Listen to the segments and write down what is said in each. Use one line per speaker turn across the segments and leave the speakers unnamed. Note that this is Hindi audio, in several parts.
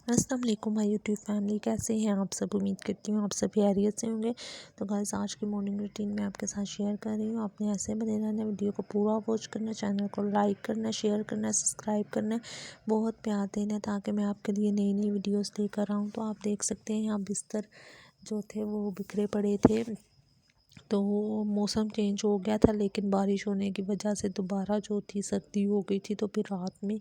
अस्सलाम वालेकुम माय यूट्यूब फैमिली, कैसे हैं आप सब। उम्मीद करती हूँ आप सब खैरियत से होंगे। तो गाइस, आज की मॉर्निंग रूटीन में आपके साथ शेयर कर रही हूँ। आपने ऐसे बने रहना, वीडियो को पूरा वॉच करना, चैनल को लाइक करना, शेयर करना, सब्सक्राइब करना, बहुत प्यार देना, ताकि मैं आपके लिए नई नई वीडियोज़ लेकर आऊँ। तो आप देख सकते हैं यहाँ बिस्तर जो थे वो बिखरे पड़े थे। तो मौसम चेंज हो गया था, लेकिन बारिश होने की वजह से दोबारा जो थी सर्दी हो गई थी। तो फिर रात में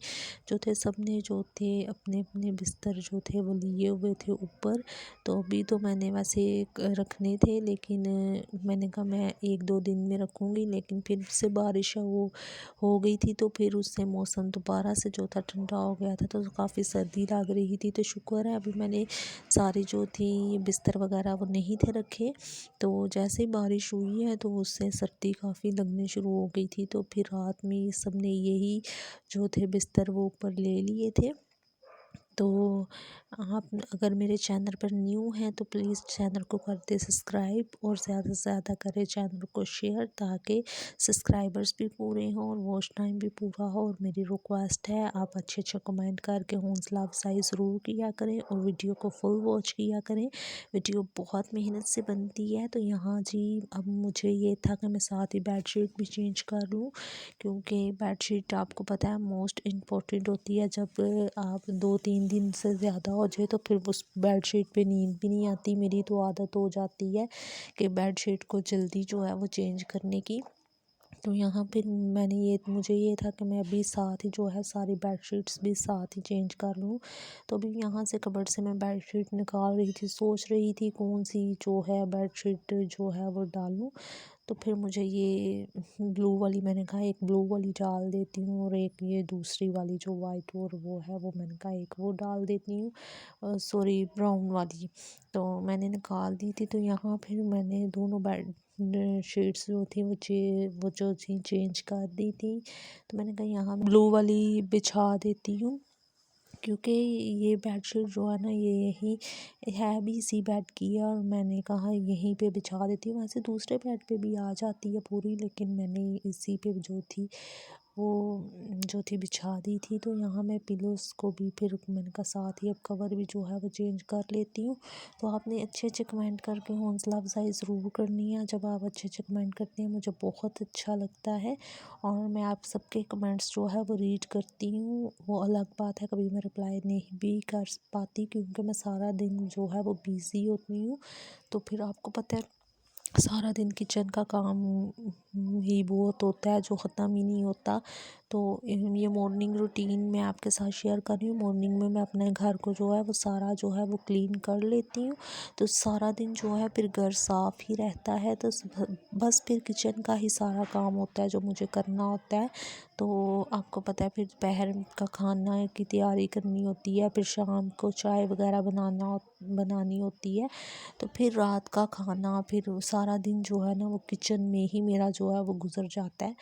जो थे सब ने जो थे अपने अपने बिस्तर जो थे वो लिए हुए थे ऊपर। तो अभी तो मैंने वैसे रखने थे, लेकिन मैंने कहा मैं 1-2 दिन में रखूँगी, लेकिन फिर से बारिश वो हो गई थी। तो फिर उससे मौसम दोबारा से जो था ठंडा हो गया था, तो काफ़ी सर्दी लग रही थी। तो शुक्र है अभी मैंने सारी जो थी बिस्तर वगैरह वो नहीं थे रखे। तो जैसे ही बारिश हुई है तो उससे सर्दी काफ़ी लगनी शुरू हो गई थी। तो फिर रात में सब ने यही जो थे बिस्तर वो ऊपर ले लिए थे। तो आप अगर मेरे चैनल पर न्यू हैं तो प्लीज़ चैनल को कर दे सब्सक्राइब, और ज़्यादा से ज़्यादा करें चैनल को शेयर, ताकि सब्सक्राइबर्स भी पूरे हों और वॉच टाइम भी पूरा हो। और मेरी रिक्वेस्ट है, आप अच्छे अच्छे कमेंट करके हौसला अफजाई ज़रूर किया करें और वीडियो को फुल वॉच किया करें। वीडियो बहुत मेहनत से बनती है। तो यहाँ जी अब मुझे ये था कि मैं साथ ही बेडशीट भी चेंज कर लूँ, क्योंकि बेडशीट आपको पता है मोस्ट इम्पॉर्टेंट होती है। जब आप 2-3 दिन से ज़्यादा हो जाए तो फिर उस बेडशीट पे नींद भी नहीं आती। मेरी तो आदत हो जाती है कि बेडशीट को जल्दी जो है वो चेंज करने की। तो यहाँ पे मुझे ये था कि मैं अभी साथ ही जो है सारी बेडशीट्स भी साथ ही चेंज कर लूँ। तो अभी यहाँ से कबर्ड से मैं बेडशीट निकाल रही थी, सोच रही थी कौन सी जो है बेडशीट जो है वो डालूँ। तो फिर मुझे ये ब्लू वाली, मैंने कहा एक ब्लू वाली डाल देती हूँ, और एक ये दूसरी वाली जो वाइट और वो है वो मैंने कहा एक वो डाल देती हूँ, सॉरी ब्राउन वाली। तो मैंने निकाल दी थी। तो यहाँ फिर मैंने दोनों बेड शीट्स जो थी वो जो थी चेंज कर दी थी। तो मैंने कहा यहाँ ब्लू वाली बिछा देती हूँ, क्योंकि ये बेडशीट जो है ना ये यही है भी इसी बेड की है, और मैंने कहा यहीं पे बिछा देती हूँ। वैसे दूसरे बेड पे भी आ जाती है पूरी, लेकिन मैंने इसी पे जो थी वो जो थी बिछा दी थी। तो यहाँ मैं पिलोस को भी फिर मैंने कहा साथ ही अब कवर भी जो है वो चेंज कर लेती हूँ। तो आपने अच्छे अच्छे कमेंट करके हौसला अफजाई ज़रूर करनी है। जब आप अच्छे अच्छे कमेंट करते हैं मुझे बहुत अच्छा लगता है, और मैं आप सबके कमेंट्स जो है वो रीड करती हूँ। वो अलग बात है कभी मैं रिप्लाई नहीं भी कर पाती, क्योंकि मैं सारा दिन जो है वो बिज़ी होती हूँ। तो फिर आपको पता है सारा दिन किचन का काम ही बहुत होता है जो ख़त्म ही नहीं होता। तो ये मॉर्निंग रूटीन मैं आपके साथ शेयर कर रही हूँ। मॉर्निंग में मैं अपने घर को जो है वो सारा जो है वो क्लीन कर लेती हूँ। तो सारा दिन जो है फिर घर साफ़ ही रहता है। तो बस फिर किचन का ही सारा काम होता है जो मुझे करना होता है। तो आपको पता है फिर दोपहर का खाना की तैयारी करनी होती है, फिर शाम को चाय वगैरह बनानी होती है। तो फिर रात का खाना, फिर सारा दिन जो है ना वो किचन में ही मेरा जो है वो गुजर जाता है।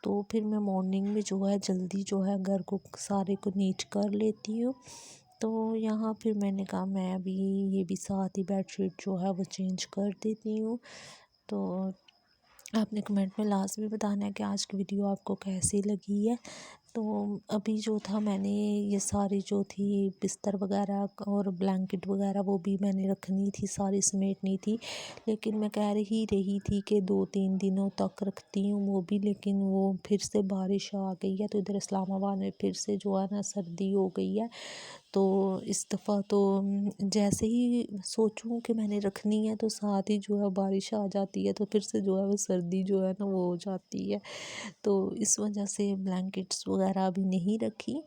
तो फिर मैं मॉर्निंग में जो है जल्दी जो है घर को सारे को नीट कर लेती हूँ। तो यहाँ फिर मैंने कहा मैं अभी ये भी साथ ही बेडशीट जो है वो चेंज कर देती हूँ। तो आपने कमेंट में लाजमी बताना है कि आज की वीडियो आपको कैसी लगी है। तो अभी जो था मैंने ये सारी जो थी बिस्तर वगैरह और ब्लैंकेट वगैरह वो भी मैंने रखनी थी, सारी समेटनी थी। लेकिन मैं कह रही थी कि 2-3 दिनों तक रखती हूँ वो भी, लेकिन वो फिर से बारिश आ गई है। तो इधर इस्लामाबाद में फिर से जो है ना सर्दी हो गई है। तो इस दफ़ा तो जैसे ही सोचूं कि मैंने रखनी है तो साथ ही जो है बारिश आ जाती है, तो फिर से जो है वो सर्दी जो है ना वो हो जाती है। तो इस वजह से ब्लैंकेट्स वगैरह अभी नहीं रखी।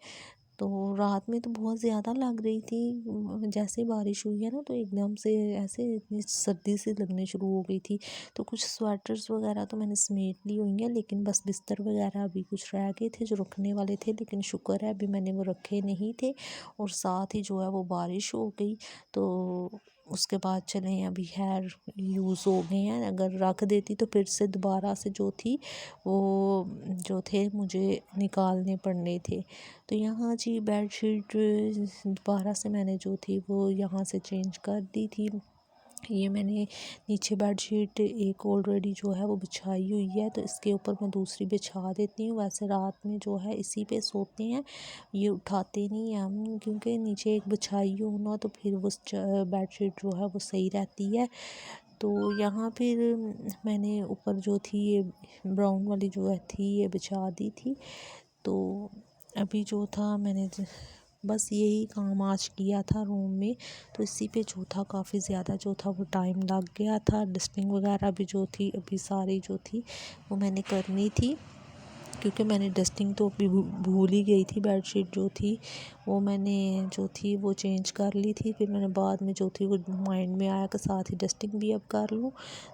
तो रात में तो बहुत ज़्यादा लग रही थी। जैसे बारिश हुई है ना तो एकदम से ऐसे इतनी सर्दी से लगने शुरू हो गई थी। तो कुछ स्वेटर्स वगैरह तो मैंने समेट ली हुई हैं, लेकिन बस बिस्तर वगैरह अभी कुछ रह गए थे जो रखने वाले थे, लेकिन शुक्र है अभी मैंने वो रखे नहीं थे। और साथ ही जो है वो बारिश हो गई। तो उसके बाद चलें अभी खैर यूज़ हो गए हैं। अगर रख देती तो फिर से दोबारा से जो थी वो जो थे मुझे निकालने पड़ने थे। तो यहाँ जी बेडशीट दोबारा से मैंने जो थी वो यहाँ से चेंज कर दी थी। ये मैंने नीचे बेडशीट एक ऑलरेडी जो है वो बिछाई हुई है, तो इसके ऊपर मैं दूसरी बिछा देती हूँ। वैसे रात में जो है इसी पे सोते हैं, ये उठाते नहीं हैं हम, क्योंकि नीचे एक बिछाई हो ना तो फिर वो बेडशीट जो है वो सही रहती है। तो यहाँ फिर मैंने ऊपर जो थी ये ब्राउन वाली जो है थी ये बिछा दी थी। तो अभी जो था मैंने बस यही काम आज किया था रूम में, तो इसी पे जो था काफ़ी ज़्यादा जो था वो टाइम लग गया था। डस्टिंग वगैरह भी जो थी अभी सारी जो थी वो मैंने करनी थी, क्योंकि मैंने डस्टिंग तो अभी भूल ही गई थी। बेडशीट जो थी वो मैंने जो थी वो चेंज कर ली थी, फिर मैंने बाद में जो थी वो माइंड में आया कि साथ ही डस्टिंग भी अब कर लूँ,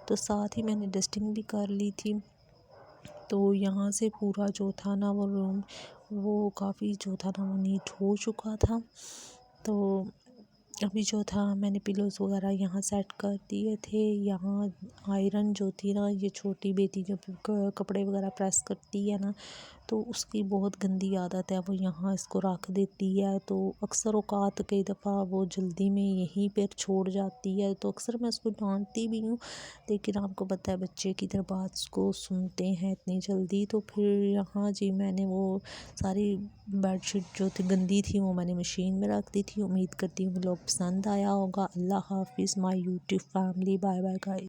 तो साथ ही मैंने डस्टिंग भी कर ली थी। तो यहाँ से पूरा जो था ना वो रूम वो काफ़ी जो था ना वो नीट हो चुका था। तो अभी जो था मैंने पिलोज़ वगैरह यहाँ सेट कर दिए थे। यहाँ आयरन जो थी ना, ये छोटी बेटी जो कपड़े वगैरह प्रेस करती है ना, तो उसकी बहुत गंदी आदत है, वो यहाँ इसको रख देती है। तो अक्सर औकात कई दफ़ा वो जल्दी में यहीं पर छोड़ जाती है, तो अक्सर मैं उसको डांटती भी हूँ, लेकिन आपको पता है बच्चे की तरह बात को सुनते हैं इतनी जल्दी। तो फिर यहाँ जी मैंने वो सारी बेडशीट जो थी गंदी थी वो मैंने मशीन में रख दी थी। उम्मीद करती हूँ लोग पसंद आया होगा। अल्लाह हाफिज़ my YouTube family, bye bye guys.